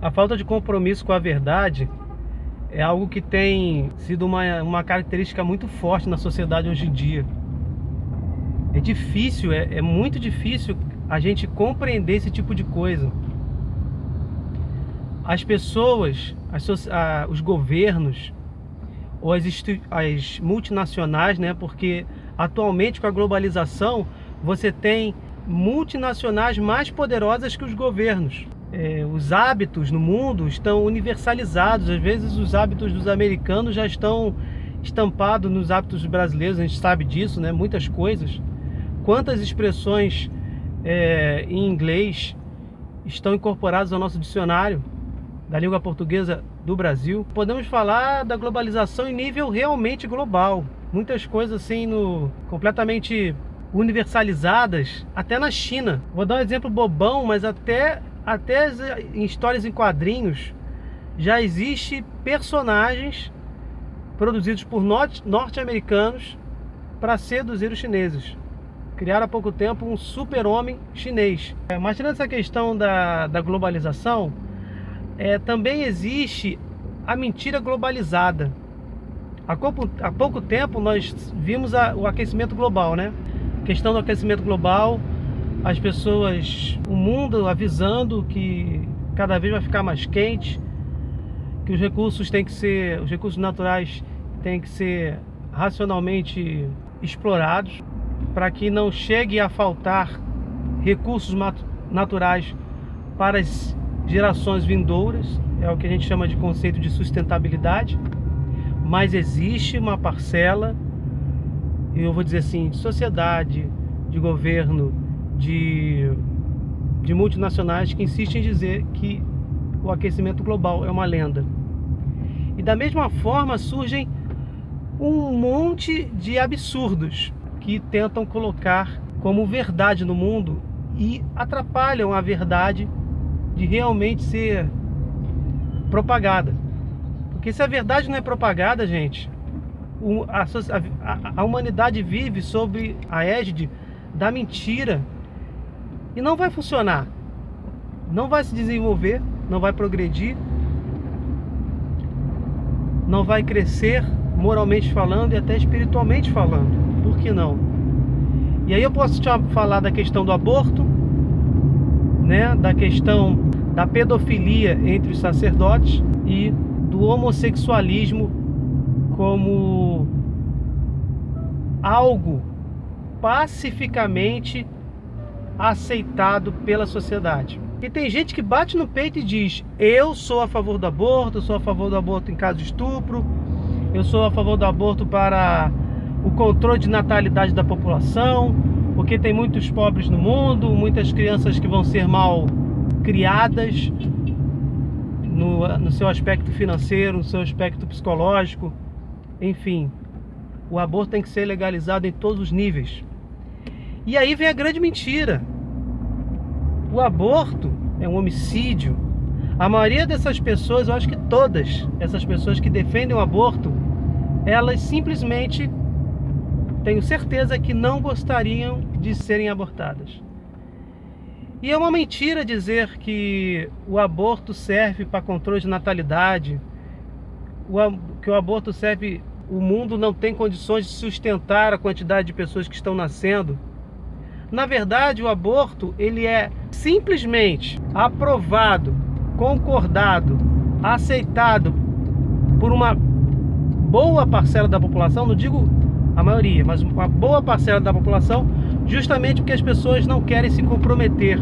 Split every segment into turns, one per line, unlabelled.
A falta de compromisso com a verdade é algo que tem sido uma característica muito forte na sociedade hoje em dia. É difícil, é muito difícil a gente compreender esse tipo de coisa. As pessoas, os governos ou as multinacionais, né? Porque atualmente com a globalização você tem multinacionais mais poderosas que os governos. Os hábitos no mundo estão universalizados. Às vezes os hábitos dos americanos já estão estampados nos hábitos brasileiros. A gente sabe disso, né? Muitas coisas. Quantas expressões em inglês estão incorporadas ao nosso dicionário da língua portuguesa do Brasil? Podemos falar da globalização em nível realmente global. Muitas coisas assim completamente universalizadas, até na China. Vou dar um exemplo bobão, mas até em histórias em quadrinhos já existe personagens produzidos por norte-americanos para seduzir os chineses. Criaram há pouco tempo um super-homem chinês. Mas tirando essa questão da globalização, também existe a mentira globalizada. Há pouco tempo nós vimos o aquecimento global, né? A questão do aquecimento global, as pessoas, o mundo avisando que cada vez vai ficar mais quente, que os recursos naturais têm que ser racionalmente explorados para que não chegue a faltar recursos naturais para as gerações vindouras. É o que a gente chama de conceito de sustentabilidade. Mas existe uma parcela, eu vou dizer assim, de sociedade, de governo, de multinacionais que insistem em dizer que o aquecimento global é uma lenda. E da mesma forma surgem um monte de absurdos que tentam colocar como verdade no mundo e atrapalham a verdade de realmente ser propagada. Porque se a verdade não é propagada, gente, a humanidade vive sob a égide da mentira e não vai funcionar, não vai se desenvolver, não vai progredir, não vai crescer moralmente falando e até espiritualmente falando. Por que não? E aí eu posso te falar da questão do aborto, né, da questão da pedofilia entre os sacerdotes e do homossexualismo como algo pacificamente aceitado pela sociedade. E tem gente que bate no peito e diz: eu sou a favor do aborto, eu sou a favor do aborto em caso de estupro, eu sou a favor do aborto para o controle de natalidade da população, porque tem muitos pobres no mundo, muitas crianças que vão ser mal criadas no seu aspecto financeiro, no seu aspecto psicológico. Enfim, o aborto tem que ser legalizado em todos os níveis. E aí vem a grande mentira: o aborto é um homicídio. A maioria dessas pessoas, eu acho que todas essas pessoas que defendem o aborto, elas simplesmente, tenho certeza que não gostariam de serem abortadas. E é uma mentira dizer que o aborto serve para controle de natalidade, que o aborto serve, o mundo não tem condições de sustentar a quantidade de pessoas que estão nascendo. Na verdade, o aborto, ele é simplesmente aprovado, concordado, aceitado por uma boa parcela da população, não digo a maioria, mas uma boa parcela da população, justamente porque as pessoas não querem se comprometer.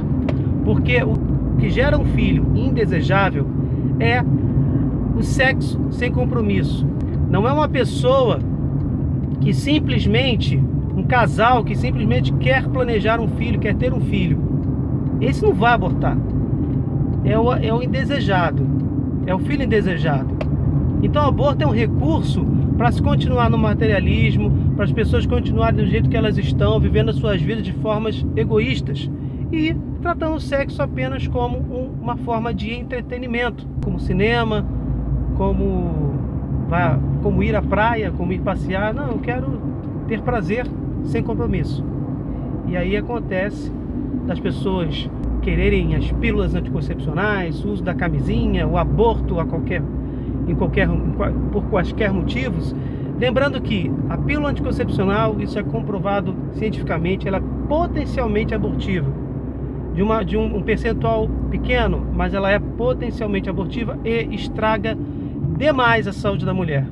Porque o que gera um filho indesejável é o sexo sem compromisso. Não é uma pessoa que simplesmente, um casal que simplesmente quer planejar um filho, quer ter um filho. Esse não vai abortar. É o indesejado, é o filho indesejado. Então o aborto é um recurso para se continuar no materialismo, para as pessoas continuarem do jeito que elas estão, vivendo as suas vidas de formas egoístas e tratando o sexo apenas como uma forma de entretenimento, como cinema, como ir à praia, como ir passear. Não, eu quero ter prazer sem compromisso. E aí acontece das pessoas quererem as pílulas anticoncepcionais, o uso da camisinha, o aborto por quaisquer motivos. Lembrando que a pílula anticoncepcional, isso é comprovado cientificamente, ela é potencialmente abortiva. De um percentual pequeno, mas ela é potencialmente abortiva e estraga demais a saúde da mulher.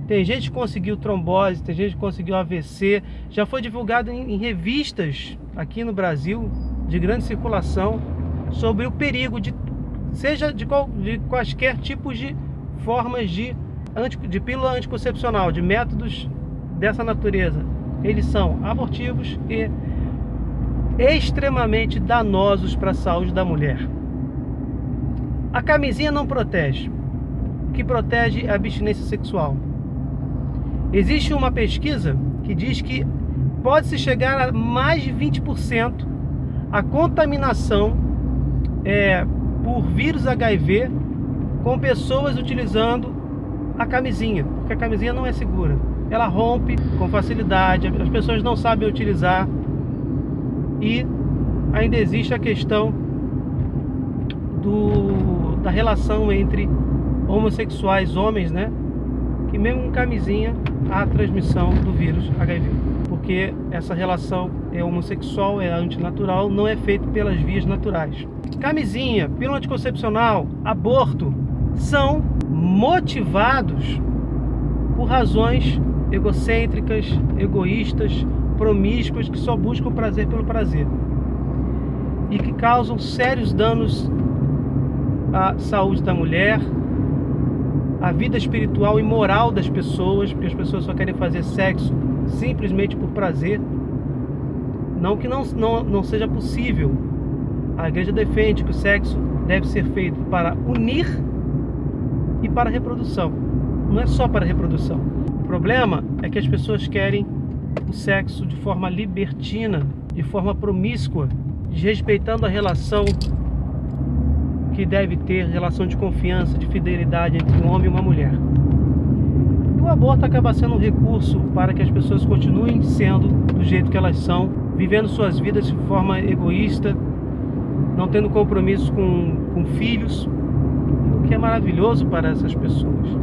Tem gente que conseguiu trombose, tem gente que conseguiu AVC, já foi divulgado em revistas aqui no Brasil, de grande circulação, sobre o perigo de quaisquer tipos de formas de pílula anticoncepcional, de métodos dessa natureza. Eles são abortivos e extremamente danosos para a saúde da mulher. A camisinha não protege. O que protege é a abstinência sexual. Existe uma pesquisa que diz que pode-se chegar a mais de 20% a contaminação por vírus HIV com pessoas utilizando a camisinha, porque a camisinha não é segura. Ela rompe com facilidade, as pessoas não sabem utilizar. E ainda existe a questão da relação entre homossexuais, homens, né? Que mesmo com camisinha há a transmissão do vírus HIV. Porque essa relação é homossexual, é antinatural, não é feita pelas vias naturais. Camisinha, pílula anticoncepcional, aborto são motivados por razões egocêntricas, egoístas, promíscuas, que só buscam prazer pelo prazer e que causam sérios danos à saúde da mulher, à vida espiritual e moral das pessoas, porque as pessoas só querem fazer sexo simplesmente por prazer. Não que não seja possível. A igreja defende que o sexo deve ser feito para unir e para reprodução, não é só para reprodução. O problema é que as pessoas querem o sexo de forma libertina, de forma promíscua, desrespeitando a relação que deve ter, relação de confiança, de fidelidade entre um homem e uma mulher. E o aborto acaba sendo um recurso para que as pessoas continuem sendo do jeito que elas são, vivendo suas vidas de forma egoísta, não tendo compromisso com filhos, o que é maravilhoso para essas pessoas.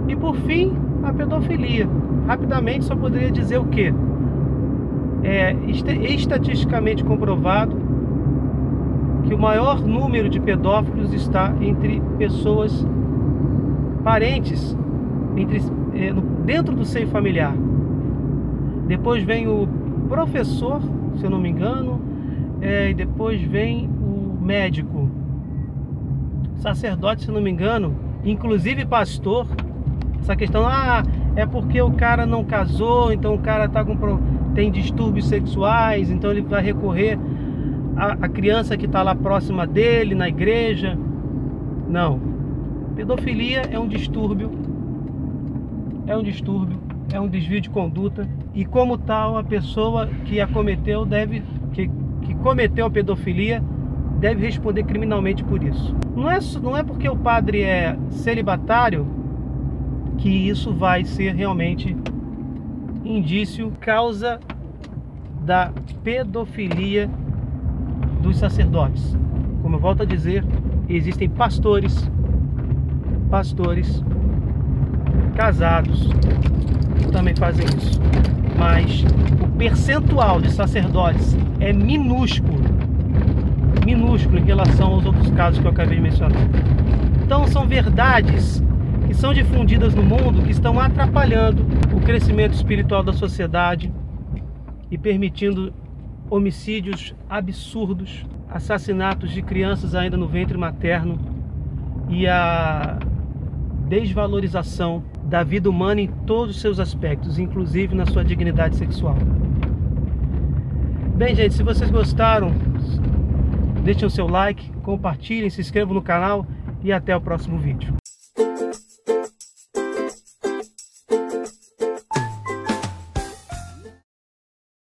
E por fim, a pedofilia. Rapidamente só poderia dizer o quê? É estatisticamente comprovado que o maior número de pedófilos está entre pessoas parentes, dentro do seio familiar. Depois vem o professor, se eu não me engano, e depois vem o médico, sacerdote, se eu não me engano, inclusive pastor. Essa questão, é porque o cara não casou, então o cara tem distúrbios sexuais, então ele vai recorrer à criança que está lá próxima dele, na igreja. Não. Pedofilia é um distúrbio, é um desvio de conduta, e como tal, a pessoa que a cometeu que cometeu a pedofilia deve responder criminalmente por isso. Não é porque o padre é celibatário que isso vai ser realmente indício, causa da pedofilia dos sacerdotes. Como eu volto a dizer, existem pastores casados que também fazem isso, mas o percentual de sacerdotes é minúsculo em relação aos outros casos que eu acabei de mencionar. Então são verdades que são difundidas no mundo, que estão atrapalhando o crescimento espiritual da sociedade e permitindo homicídios absurdos, assassinatos de crianças ainda no ventre materno e a desvalorização da vida humana em todos os seus aspectos, inclusive na sua dignidade sexual. Bem, gente, se vocês gostaram, deixem o seu like, compartilhem, se inscrevam no canal e até o próximo vídeo.